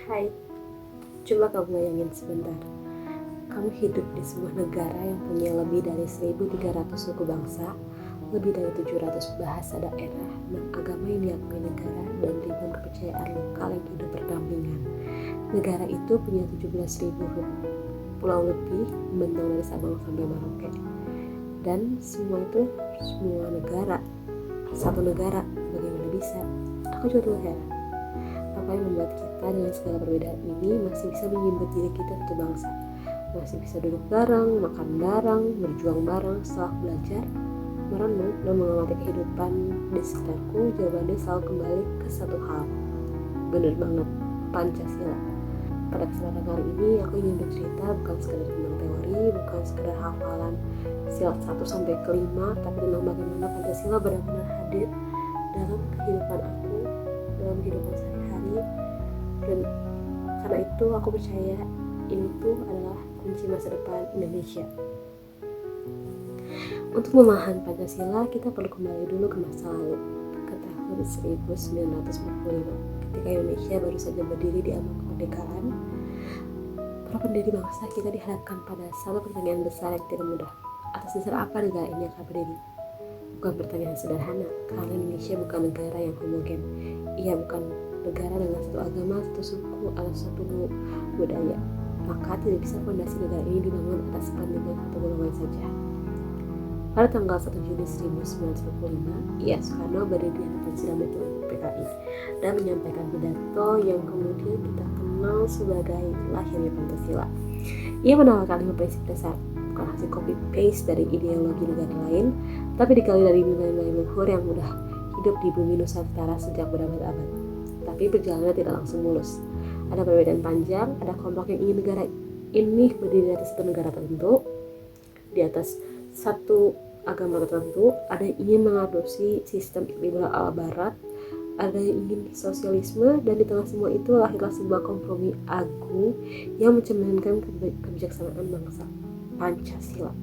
Hai, coba kamu bayangin sebentar. Kamu hidup di sebuah negara yang punya lebih dari 1.300 suku bangsa, lebih dari 700 bahasa daerah, 6 agama yang diakui negara, dan ribuan kepercayaan lokal yang hidup berdampingan. Negara itu punya 17.000 pulau lebih, membentang dari Sabang sampai Merauke. Dan semua negara, satu negara, bagaimana bisa? Aku juga dulu heran. Apa yang membuat kita dengan segala perbedaan ini masih bisa menyebut diri kita satu bangsa, masih bisa duduk bareng, makan bareng, berjuang bareng. Setelah belajar, merenung, dan mengamati kehidupan di sekitarku, jawabannya selalu kembali ke satu hal. Bener banget, Pancasila. Pada kesempatan kali ini aku ingin bercerita bukan sekedar tentang teori, bukan sekedar hafalan silat 1 sampai ke 5, tapi tentang bagaimana Pancasila benar-benar hadir dalam kehidupan aku, dalam kehidupan sehari-hari. Dan karena itu aku percaya ini tuh adalah kunci masa depan Indonesia. Untuk memahami Pancasila, kita perlu kembali dulu ke masa lalu, ke tahun 1945, ketika Indonesia baru saja berdiri di ambang kemerdekaan. Para pendiri bangsa kita dihadapkan pada satu pertanyaan besar yang tidak mudah. Atas dasar apa negara ini akan berdiri? Bukan pertanyaan sederhana, karena Indonesia bukan negara yang homogen. Ia bukan negara dengan satu agama, satu suku, atau satu budaya. Maka tidak bisa fondasi negara ini dibangun atas kepentingan satu golongan saja. Pada tanggal 1 Juni 1945, Soekarno berdiri di hadapan sidang PKI dan menyampaikan pidato yang kemudian kita kenal sebagai lahirnya Pancasila. Ia menawarkan 5 prinsip dasar, bukan hasil copy-paste dari ideologi negara lain, tapi digali dari nilai-nilai luhur yang sudah hidup di bumi Nusantara sejak berabad-abad. Tapi perjalanannya tidak langsung mulus. Ada perbedaan panjang, ada kelompok yang ingin negara ini berdiri di atas satu negara tertentu, di atas satu agama tertentu, ada yang ingin mengadopsi sistem liberal ala barat, ada yang ingin sosialisme, dan di tengah semua itu lahirlah sebuah kompromi agung yang mencerminkan kebijaksanaan bangsa, Pancasila.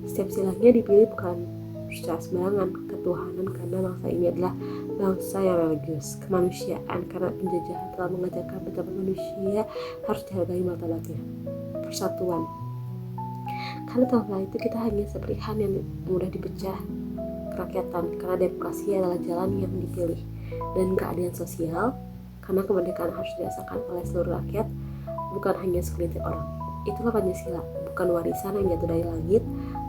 Setiap silanya dipilih bukan secara sembarangan, ketuhanan karena bangsa ini adalah bangsa yang religius, kemanusiaan karena penjajahan telah mengajarkan betapa manusia harus dihargai martabatnya, persatuan karena tanpa itu kita hanya seperihan yang mudah dipecah, kerakyatan karena demokrasi adalah jalan yang dipilih, dan keadilan sosial karena kemerdekaan harus dirasakan oleh seluruh rakyat, bukan hanya segelintir orang. Itulah Pancasila, bukan warisan yang jatuh dari langit,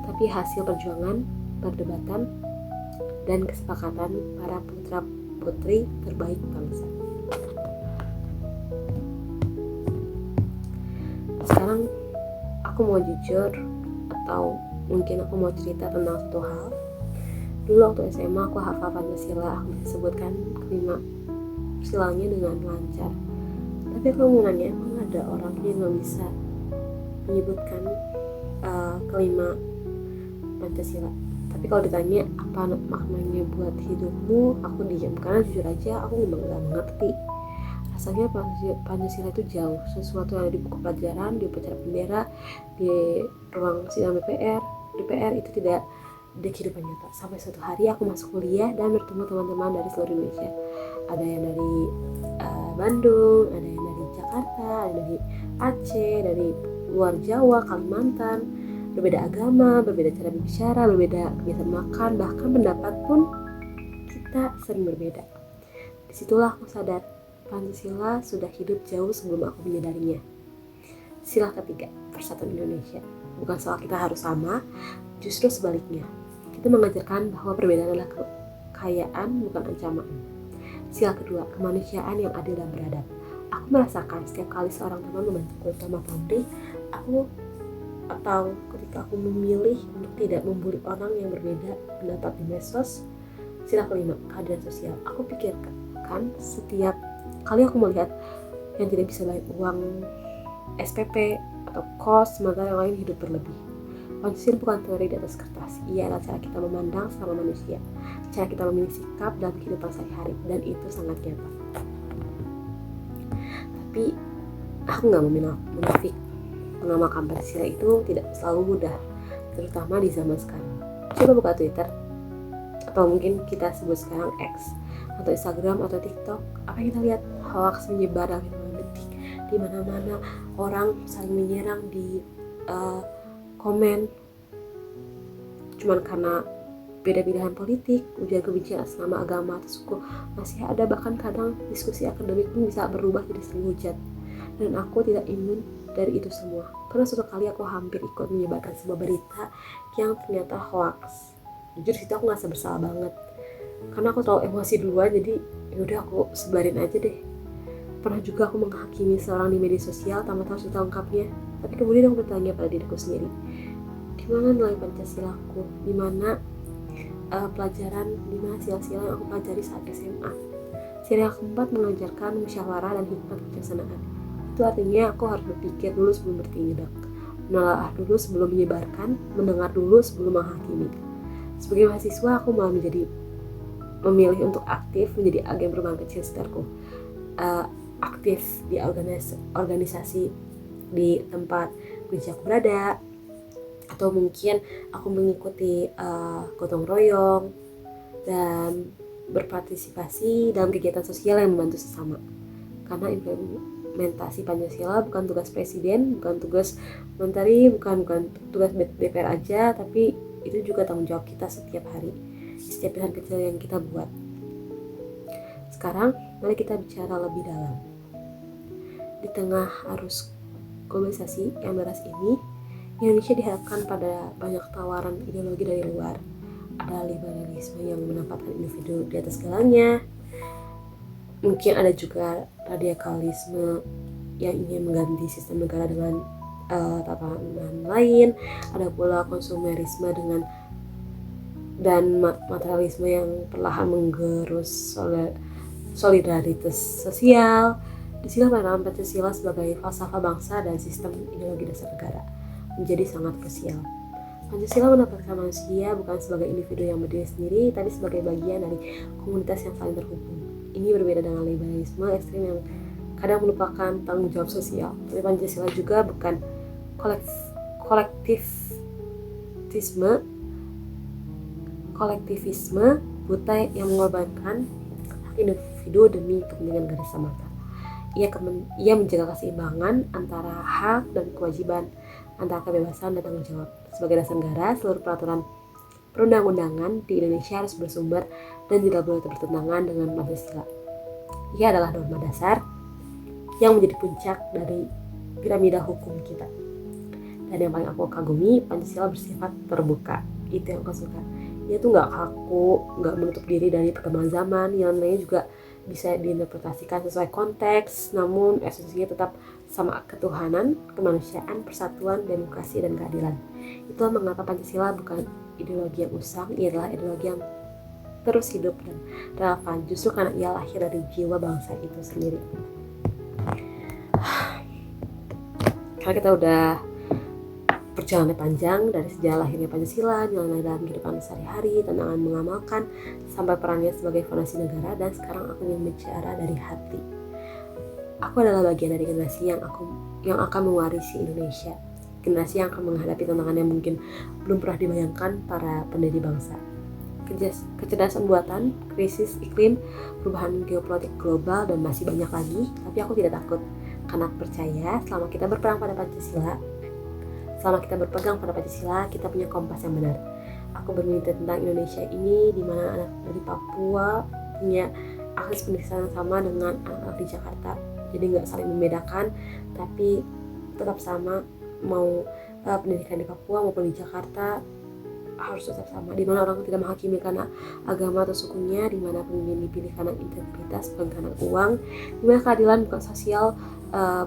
tapi hasil perjuangan, perdebatan, dan kesepakatan para putra-putri terbaik bangsa. Sekarang aku mau jujur, atau mungkin aku mau cerita tentang satu hal. Dulu waktu SMA aku hafal Pancasila, aku bisa sebutkan kelima silanya dengan lancar. Tapi aku mau nanya, emang ada orang yang gak bisa menyebutkan kelima Pancasila? Tapi kalau ditanya apa maknanya buat hidupmu, aku diam, karena jujur aja aku memang gak ngerti. Asalnya Pancasila itu jauh, sesuatu yang ada di buku pelajaran, di upacara bendera, di ruang sidang DPR itu tidak di kehidupan nyata. Sampai suatu hari aku masuk kuliah dan bertemu teman-teman dari seluruh Indonesia. Ada yang dari Bandung, ada yang dari Jakarta, ada dari Aceh, dari luar Jawa, Kalimantan. Berbeda agama, berbeda cara berbicara, berbeda kebiasaan makan, bahkan pendapat pun kita sering berbeda. Disitulah aku sadar Pancasila sudah hidup jauh sebelum aku menyadarinya. Sila ketiga, persatuan Indonesia. Bukan soal kita harus sama, justru sebaliknya. Kita mengajarkan bahwa perbedaan adalah kekayaan, bukan ancaman. Sila kedua, kemanusiaan yang adil dan beradab. Aku merasakan setiap kali seorang teman membantuku, terutama pamrih, atau ketika aku memilih untuk tidak membuli orang yang berbeda pendapat di medsos. Sila kelima, keadilan sosial. Aku pikirkan setiap kali aku melihat yang tidak bisa bayar uang SPP atau kos, sementara yang lain hidup berlebih. Pancasila bukan teori di atas kertas, ia adalah cara kita memandang sama manusia, cara kita memilih sikap dalam kehidupan sehari-hari, dan itu sangat nyata. Tapi aku gak munafik, mengamalkan Pancasila itu tidak selalu mudah, terutama di zaman sekarang. Coba buka Twitter, atau mungkin kita sebut sekarang X, atau Instagram atau TikTok, apa yang kita lihat? Hoax menyebar dalam hitungan detik, di mana-mana orang saling menyerang di komen cuman karena beda pilihan politik, ujaran kebencian atas nama agama atau suku masih ada. Bahkan kadang diskusi akademik pun bisa berubah jadi sering hujat. Dan aku tidak imun dari itu semua. Pernah suatu kali aku hampir ikut menyebarkan sebuah berita yang ternyata hoax. Jujur situ aku ngerasa bersalah banget, karena aku terlalu emosi duluan, jadi yaudah aku sebarin aja deh. Pernah juga aku menghakimi seorang di media sosial tanpa tahu cerita lengkapnya. Tapi kemudian aku bertanya pada diriku sendiri, di mana nilai Pancasilaku, di mana pelajaran, di mana sila-sila yang aku pelajari saat SMA. Sila keempat mengajarkan musyawarah dan hikmat kebijaksanaan. Itu artinya aku harus berpikir dulu sebelum bertindak, menelaah dulu sebelum menyebarkan, mendengar dulu sebelum menghakimi. Sebagai mahasiswa, aku malah memilih untuk aktif menjadi agen perubahan kecil sekitarku. Aktif di organisasi di tempat kerja aku berada, atau mungkin aku mengikuti gotong royong dan berpartisipasi dalam kegiatan sosial yang membantu sesama. Karena implementasi Pancasila bukan tugas presiden, bukan tugas menteri, bukan tugas DPR aja, tapi itu juga tanggung jawab kita setiap hari, setiap pilihan kecil yang kita buat. Sekarang mari kita bicara lebih dalam. Di tengah arus globalisasi yang deras ini, Indonesia dihadapkan pada banyak tawaran ideologi dari luar. Ada liberalisme yang menempatkan individu di atas segalanya. Mungkin ada juga radikalisme yang ingin mengganti sistem negara dengan tatanan lain. Ada pula konsumerisme dan materialisme yang perlahan menggerus solidaritas sosial. Disinilah peranan Pancasila sebagai falsafah bangsa dan sistem ideologi dasar negara menjadi sangat krusial. Pancasila menempatkan manusia bukan sebagai individu yang berdiri sendiri, tapi sebagai bagian dari komunitas yang saling terhubung. Ini berbeda dengan liberalisme ekstrim yang kadang melupakan tanggung jawab sosial. Tapi Pancasila juga bukan kolektivisme buta yang mengorbankan hak individu demi kepentingan garis semata. Ia menjaga keseimbangan antara hak dan kewajiban, antara kebebasan dan tanggung jawab. Sebagai dasar negara, seluruh peraturan perundang-undangan di Indonesia harus bersumber dan tidak boleh bertentangan dengan Pancasila. Ia adalah norma dasar yang menjadi puncak dari piramida hukum kita. Dan yang paling aku kagumi, Pancasila bersifat terbuka. Itu yang aku suka. Ia tuh gak kaku, gak menutup diri dari perkembangan zaman. Yang lainnya juga bisa diinterpretasikan sesuai konteks, namun esensinya tetap sama: ketuhanan, kemanusiaan, persatuan, demokrasi, dan keadilan. Itulah mengapa Pancasila bukan ideologi yang usang, ia adalah ideologi yang terus hidup dan relevan, justru karena ia lahir dari jiwa bangsa itu sendiri. Karena kita udah perjalanan panjang dari sejarah lahirnya Pancasila, nilai dalam kehidupan sehari-hari, tantangan mengamalkan, sampai perannya sebagai fondasi negara, dan sekarang aku ingin bicara dari hati. Aku adalah bagian dari generasi yang akan mewarisi Indonesia, generasi yang akan menghadapi tantangan yang mungkin belum pernah dibayangkan para pendiri bangsa. Kecerdasan buatan, krisis iklim, perubahan geopolitik global, dan masih banyak lagi. Tapi aku tidak takut, karena aku percaya selama kita berpegang pada Pancasila, kita punya kompas yang benar. Aku bermimpi tentang Indonesia ini, di mana anak dari Papua punya akses pendidikan sama dengan anak di Jakarta. Jadi nggak saling membedakan, tapi tetap sama. Mau pendidikan di Papua maupun di Jakarta harus tetap sama. Di mana orang tidak menghakimi karena agama atau sukunya, di mana pemimpin dipilih karena integritas bukan karena uang, di mana keadilan bukan sosial,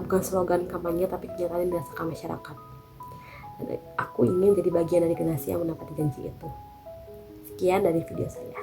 bukan slogan kampanye, tapi kenyataan yang dirasakan masyarakat. Dan aku ingin jadi bagian dari generasi yang menepati janji itu. Sekian dari video saya.